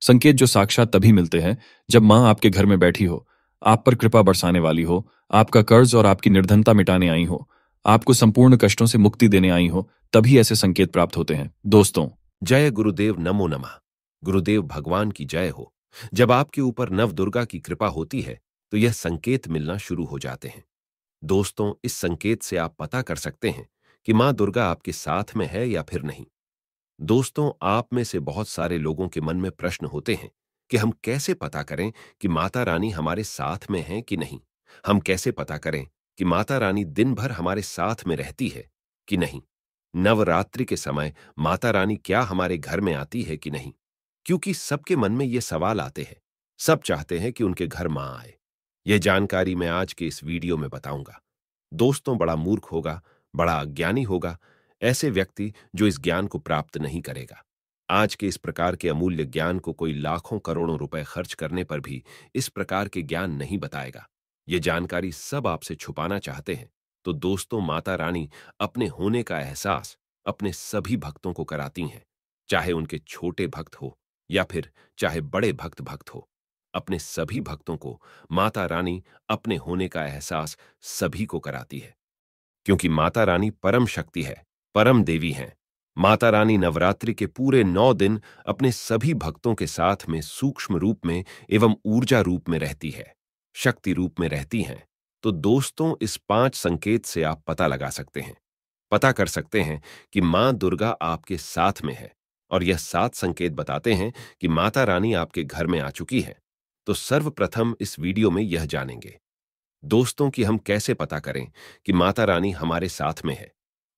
संकेत जो साक्षात तभी मिलते हैं जब माँ आपके घर में बैठी हो, आप पर कृपा बरसाने वाली हो, आपका कर्ज और आपकी निर्धनता मिटाने आई हो, आपको संपूर्ण कष्टों से मुक्ति देने आई हो, तभी ऐसे संकेत प्राप्त होते हैं। दोस्तों, जय गुरुदेव नमो नमः। गुरुदेव भगवान की जय हो। जब आपके ऊपर नव दुर्गा की कृपा होती है तो यह संकेत मिलना शुरू हो जाते हैं। दोस्तों, इस संकेत से आप पता कर सकते हैं कि मां दुर्गा आपके साथ में है या फिर नहीं। दोस्तों, आप में से बहुत सारे लोगों के मन में प्रश्न होते हैं कि हम कैसे पता करें कि माता रानी हमारे साथ में है कि नहीं। हम कैसे पता करें कि माता रानी दिन भर हमारे साथ में रहती है कि नहीं। नवरात्रि के समय माता रानी क्या हमारे घर में आती है कि नहीं। क्योंकि सबके मन में ये सवाल आते हैं। सब चाहते हैं कि उनके घर मां आए। यह जानकारी मैं आज के इस वीडियो में बताऊंगा। दोस्तों, बड़ा मूर्ख होगा, बड़ा अज्ञानी होगा ऐसे व्यक्ति जो इस ज्ञान को प्राप्त नहीं करेगा। आज के इस प्रकार के अमूल्य ज्ञान को कोई लाखों करोड़ों रुपए खर्च करने पर भी इस प्रकार के ज्ञान नहीं बताएगा। ये जानकारी सब आपसे छुपाना चाहते हैं। तो दोस्तों, माता रानी अपने होने का एहसास अपने सभी भक्तों को कराती हैं। चाहे उनके छोटे भक्त हो या फिर चाहे बड़े भक्त हो, अपने सभी भक्तों को माता रानी अपने होने का एहसास सभी को कराती है। क्योंकि माता रानी परम शक्ति है, परम देवी हैं। माता रानी नवरात्रि के पूरे 9 दिन अपने सभी भक्तों के साथ में सूक्ष्म रूप में एवं ऊर्जा रूप में रहती है, शक्ति रूप में रहती हैं। तो दोस्तों, इस 5 संकेत से आप पता लगा सकते हैं, पता कर सकते हैं कि मां दुर्गा आपके साथ में है। और यह 7 संकेत बताते हैं कि माता रानी आपके घर में आ चुकी है। तो सर्वप्रथम इस वीडियो में यह जानेंगे दोस्तों कि हम कैसे पता करें कि माता रानी हमारे साथ में है।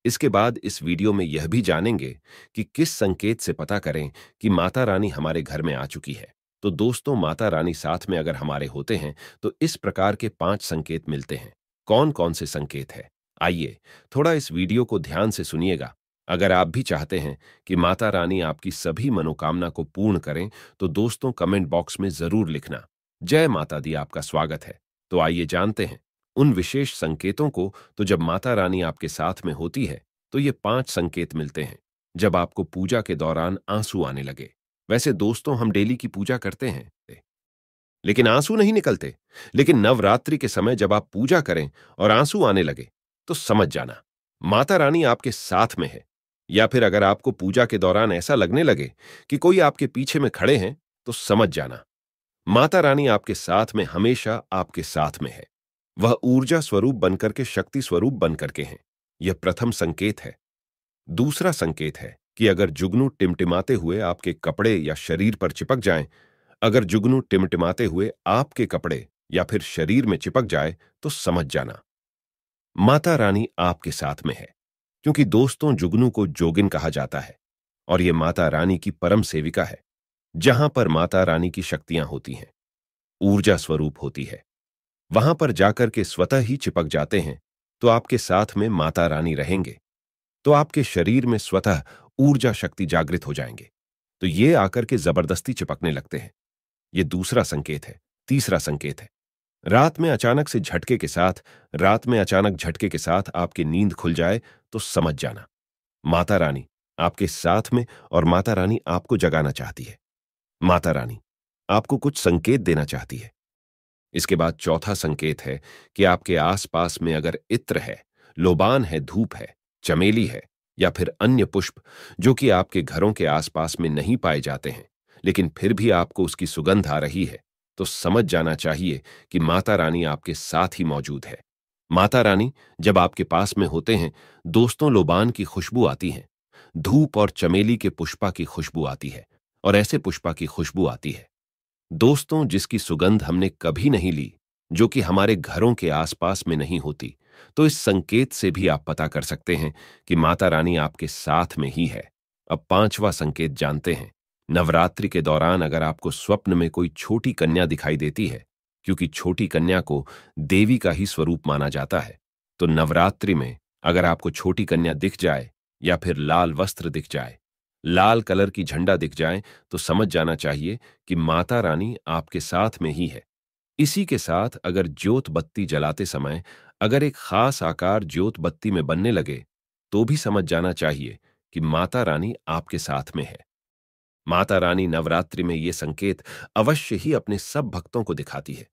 इसके बाद इस वीडियो में यह भी जानेंगे कि किस संकेत से पता करें कि माता रानी हमारे घर में आ चुकी है। तो दोस्तों, माता रानी साथ में अगर हमारे होते हैं तो इस प्रकार के 5 संकेत मिलते हैं। कौन कौन से संकेत है, आइए थोड़ा इस वीडियो को ध्यान से सुनिएगा। अगर आप भी चाहते हैं कि माता रानी आपकी सभी मनोकामना को पूर्ण करें तो दोस्तों, कमेंट बॉक्स में जरूर लिखना, जय माता दी, आपका स्वागत है। तो आइए जानते हैं उन विशेष संकेतों को। तो जब माता रानी आपके साथ में होती है तो ये 5 संकेत मिलते हैं। जब आपको पूजा के दौरान आंसू आने लगे। वैसे दोस्तों, हम डेली की पूजा करते हैं लेकिन आंसू नहीं निकलते। लेकिन नवरात्रि के समय जब आप पूजा करें और आंसू आने लगे तो समझ जाना माता रानी आपके साथ में है। या फिर अगर आपको पूजा के दौरान ऐसा लगने लगे कि कोई आपके पीछे में खड़े हैं तो समझ जाना माता रानी आपके साथ में, हमेशा आपके साथ में है। वह ऊर्जा स्वरूप बनकर के शक्ति स्वरूप बनकर के हैं। यह प्रथम संकेत है। दूसरा संकेत है कि अगर जुगनू टिमटिमाते हुए आपके कपड़े या शरीर पर चिपक जाएं, अगर जुगनू टिमटिमाते हुए आपके कपड़े या फिर शरीर में चिपक जाए तो समझ जाना माता रानी आपके साथ में है। क्योंकि दोस्तों, जुगनू को जोगिन कहा जाता है और यह माता रानी की परम सेविका है। जहां पर माता रानी की शक्तियां होती हैं, ऊर्जा स्वरूप होती है, वहां पर जाकर के स्वतः ही चिपक जाते हैं तो आपके साथ में माता रानी रहेंगे। तो आपके शरीर में स्वतः ऊर्जा शक्ति जागृत हो जाएंगे। तो ये आकर के जबरदस्ती चिपकने लगते हैं। ये दूसरा संकेत है। तीसरा संकेत है, रात में अचानक से झटके के साथ, रात में अचानक झटके के साथ आपकी नींद खुल जाए तो समझ जाना माता रानी आपके साथ में और माता रानी आपको जगाना चाहती है। माता रानी आपको कुछ संकेत देना चाहती है। इसके बाद चौथा संकेत है कि आपके आसपास में अगर इत्र है, लोबान है, धूप है, चमेली है या फिर अन्य पुष्प जो कि आपके घरों के आसपास में नहीं पाए जाते हैं, लेकिन फिर भी आपको उसकी सुगंध आ रही है, तो समझ जाना चाहिए कि माता रानी आपके साथ ही मौजूद है। माता रानी जब आपके पास में होते हैं दोस्तों, लोबान की खुशबू आती है, धूप और चमेली के पुष्पा की खुशबू आती है और ऐसे पुष्पा की खुशबू आती है दोस्तों जिसकी सुगंध हमने कभी नहीं ली, जो कि हमारे घरों के आसपास में नहीं होती। तो इस संकेत से भी आप पता कर सकते हैं कि माता रानी आपके साथ में ही है। अब 5वां संकेत जानते हैं। नवरात्रि के दौरान अगर आपको स्वप्न में कोई छोटी कन्या दिखाई देती है, क्योंकि छोटी कन्या को देवी का ही स्वरूप माना जाता है, तो नवरात्रि में अगर आपको छोटी कन्या दिख जाए या फिर लाल वस्त्र दिख जाए, लाल कलर की झंडा दिख जाए, तो समझ जाना चाहिए कि माता रानी आपके साथ में ही है। इसी के साथ अगर ज्योत बत्ती जलाते समय अगर एक खास आकार ज्योत बत्ती में बनने लगे तो भी समझ जाना चाहिए कि माता रानी आपके साथ में है। माता रानी नवरात्रि में ये संकेत अवश्य ही अपने सब भक्तों को दिखाती है।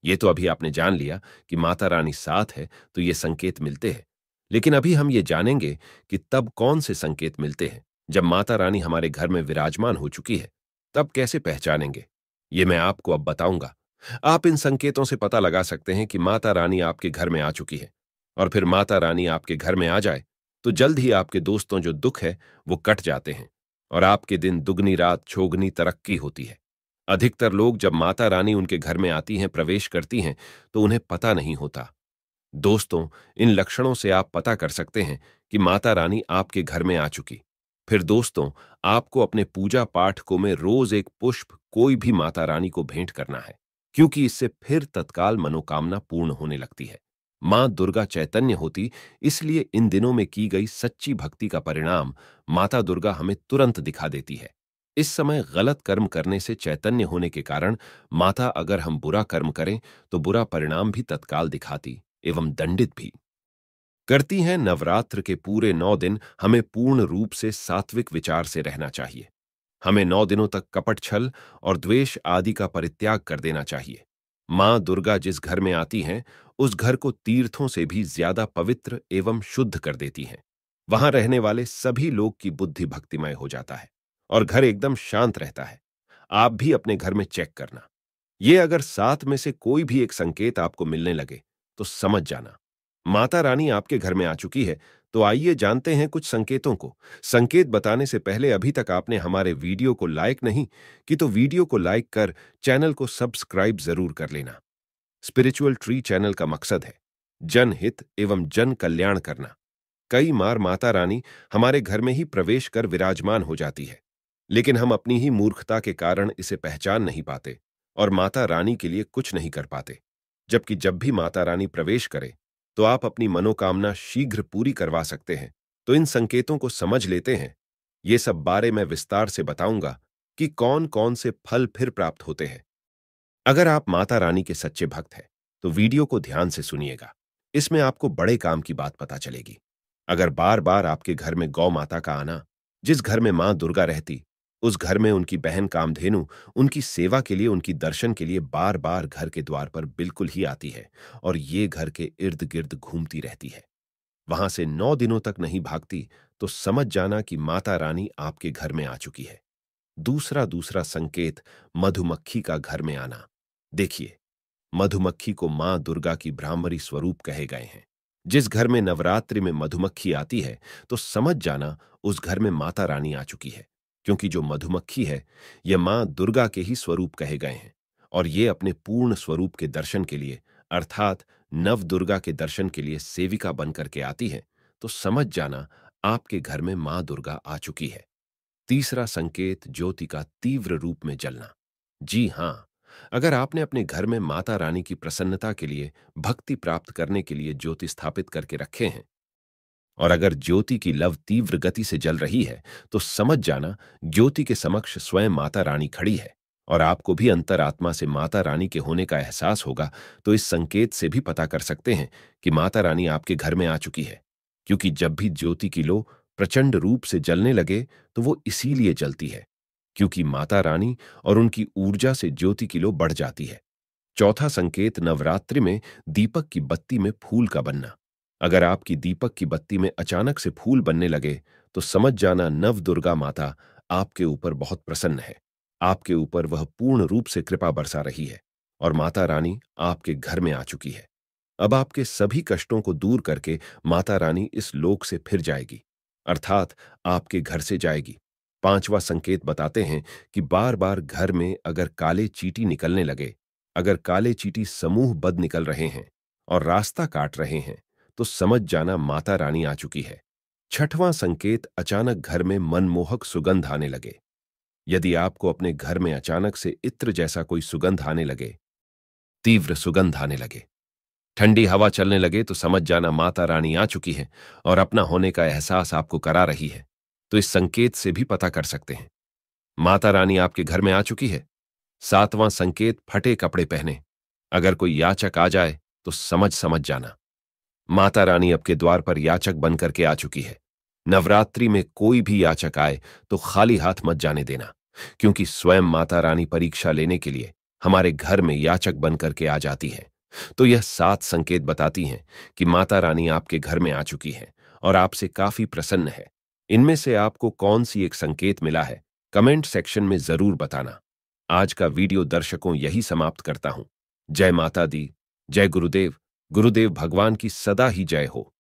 ये तो अभी आपने जान लिया कि माता रानी साथ है तो ये संकेत मिलते हैं, लेकिन अभी हम ये जानेंगे कि तब कौन से संकेत मिलते हैं जब माता रानी हमारे घर में विराजमान हो चुकी है। तब कैसे पहचानेंगे, ये मैं आपको अब बताऊंगा। आप इन संकेतों से पता लगा सकते हैं कि माता रानी आपके घर में आ चुकी है। और फिर माता रानी आपके घर में आ जाए तो जल्द ही आपके दोस्तों जो दुख है वो कट जाते हैं और आपके दिन दुगनी रात चौगनी तरक्की होती है। अधिकतर लोग जब माता रानी उनके घर में आती हैं, प्रवेश करती हैं, तो उन्हें पता नहीं होता। दोस्तों, इन लक्षणों से आप पता कर सकते हैं कि माता रानी आपके घर में आ चुकी। फिर दोस्तों, आपको अपने पूजा पाठ को में रोज एक पुष्प कोई भी माता रानी को भेंट करना है, क्योंकि इससे फिर तत्काल मनोकामना पूर्ण होने लगती है। मां दुर्गा चैतन्य होती, इसलिए इन दिनों में की गई सच्ची भक्ति का परिणाम माता दुर्गा हमें तुरंत दिखा देती है। इस समय गलत कर्म करने से चैतन्य होने के कारण माता अगर हम बुरा कर्म करें तो बुरा परिणाम भी तत्काल दिखाती एवं दंडित भी करती हैं। नवरात्र के पूरे 9 दिन हमें पूर्ण रूप से सात्विक विचार से रहना चाहिए। हमें 9 दिनों तक कपट, छल और द्वेष आदि का परित्याग कर देना चाहिए। मां दुर्गा जिस घर में आती हैं, उस घर को तीर्थों से भी ज्यादा पवित्र एवं शुद्ध कर देती हैं। वहां रहने वाले सभी लोग की बुद्धि भक्तिमय हो जाता है और घर एकदम शांत रहता है। आप भी अपने घर में चेक करना। ये अगर 7 में से कोई भी एक संकेत आपको मिलने लगे तो समझ जाना माता रानी आपके घर में आ चुकी है। तो आइए जानते हैं कुछ संकेतों को। संकेत बताने से पहले अभी तक आपने हमारे वीडियो को लाइक नहीं कि तो वीडियो को लाइक कर चैनल को सब्सक्राइब जरूर कर लेना। स्पिरिचुअल ट्री चैनल का मकसद है जनहित एवं जन कल्याण करना। कई बार माता रानी हमारे घर में ही प्रवेश कर विराजमान हो जाती है, लेकिन हम अपनी ही मूर्खता के कारण इसे पहचान नहीं पाते और माता रानी के लिए कुछ नहीं कर पाते। जबकि जब भी माता रानी प्रवेश करे तो आप अपनी मनोकामना शीघ्र पूरी करवा सकते हैं। तो इन संकेतों को समझ लेते हैं। ये सब बारे में विस्तार से बताऊंगा कि कौन कौन से फल फिर प्राप्त होते हैं। अगर आप माता रानी के सच्चे भक्त हैं तो वीडियो को ध्यान से सुनिएगा। इसमें आपको बड़े काम की बात पता चलेगी। अगर बार बार आपके घर में गौ माता का आना, जिस घर में मां दुर्गा रहती उस घर में उनकी बहन कामधेनु उनकी सेवा के लिए, उनकी दर्शन के लिए बार बार घर के द्वार पर बिल्कुल ही आती है और ये घर के इर्द गिर्द घूमती रहती है, वहां से 9 दिनों तक नहीं भागती, तो समझ जाना कि माता रानी आपके घर में आ चुकी है। दूसरा दूसरा संकेत, मधुमक्खी का घर में आना। देखिए, मधुमक्खी को मां दुर्गा की ब्राह्मरी स्वरूप कहे गए हैं। जिस घर में नवरात्रि में मधुमक्खी आती है तो समझ जाना उस घर में माता रानी आ चुकी है, क्योंकि जो मधुमक्खी है यह मां दुर्गा के ही स्वरूप कहे गए हैं और ये अपने पूर्ण स्वरूप के दर्शन के लिए, अर्थात नव दुर्गा के दर्शन के लिए सेविका बनकर के आती है। तो समझ जाना आपके घर में मां दुर्गा आ चुकी है। तीसरा संकेत, ज्योति का तीव्र रूप में जलना। जी हां, अगर आपने अपने घर में माता रानी की प्रसन्नता के लिए, भक्ति प्राप्त करने के लिए ज्योति स्थापित करके रखे हैं और अगर ज्योति की लव तीव्र गति से जल रही है तो समझ जाना ज्योति के समक्ष स्वयं माता रानी खड़ी है और आपको भी अंतरात्मा से माता रानी के होने का एहसास होगा। तो इस संकेत से भी पता कर सकते हैं कि माता रानी आपके घर में आ चुकी है, क्योंकि जब भी ज्योति की लो प्रचंड रूप से जलने लगे तो वो इसीलिए जलती है क्योंकि माता रानी और उनकी ऊर्जा से ज्योति की लो बढ़ जाती है। चौथा संकेत, नवरात्रि में दीपक की बत्ती में फूल का बनना। अगर आपकी दीपक की बत्ती में अचानक से फूल बनने लगे तो समझ जाना नव दुर्गा माता आपके ऊपर बहुत प्रसन्न है। आपके ऊपर वह पूर्ण रूप से कृपा बरसा रही है और माता रानी आपके घर में आ चुकी है। अब आपके सभी कष्टों को दूर करके माता रानी इस लोक से फिर जाएगी, अर्थात आपके घर से जाएगी। पांचवा संकेत बताते हैं कि बार बार घर में अगर काले चींटी निकलने लगे, अगर काले चींटी समूहबद्ध निकल रहे हैं और रास्ता काट रहे हैं तो समझ जाना माता रानी आ चुकी है। छठवां संकेत, अचानक घर में मनमोहक सुगंध आने लगे। यदि आपको अपने घर में अचानक से इत्र जैसा कोई सुगंध आने लगे, तीव्र सुगंध आने लगे, ठंडी हवा चलने लगे, तो समझ जाना माता रानी आ चुकी है और अपना होने का एहसास आपको करा रही है। तो इस संकेत से भी पता कर सकते हैं माता रानी आपके घर में आ चुकी है। सातवां संकेत, फटे कपड़े पहने। अगर कोई याचक आ जाए तो समझ जाना माता रानी आपके द्वार पर याचक बनकर के आ चुकी है। नवरात्रि में कोई भी याचक आए तो खाली हाथ मत जाने देना, क्योंकि स्वयं माता रानी परीक्षा लेने के लिए हमारे घर में याचक बन करके आ जाती है। तो यह 7 संकेत बताती हैं कि माता रानी आपके घर में आ चुकी है और आपसे काफी प्रसन्न है। इनमें से आपको कौन सी एक संकेत मिला है, कमेंट सेक्शन में जरूर बताना। आज का वीडियो दर्शकों यही समाप्त करता हूं। जय माता दी, जय गुरुदेव। गुरुदेव भगवान की सदा ही जय हो।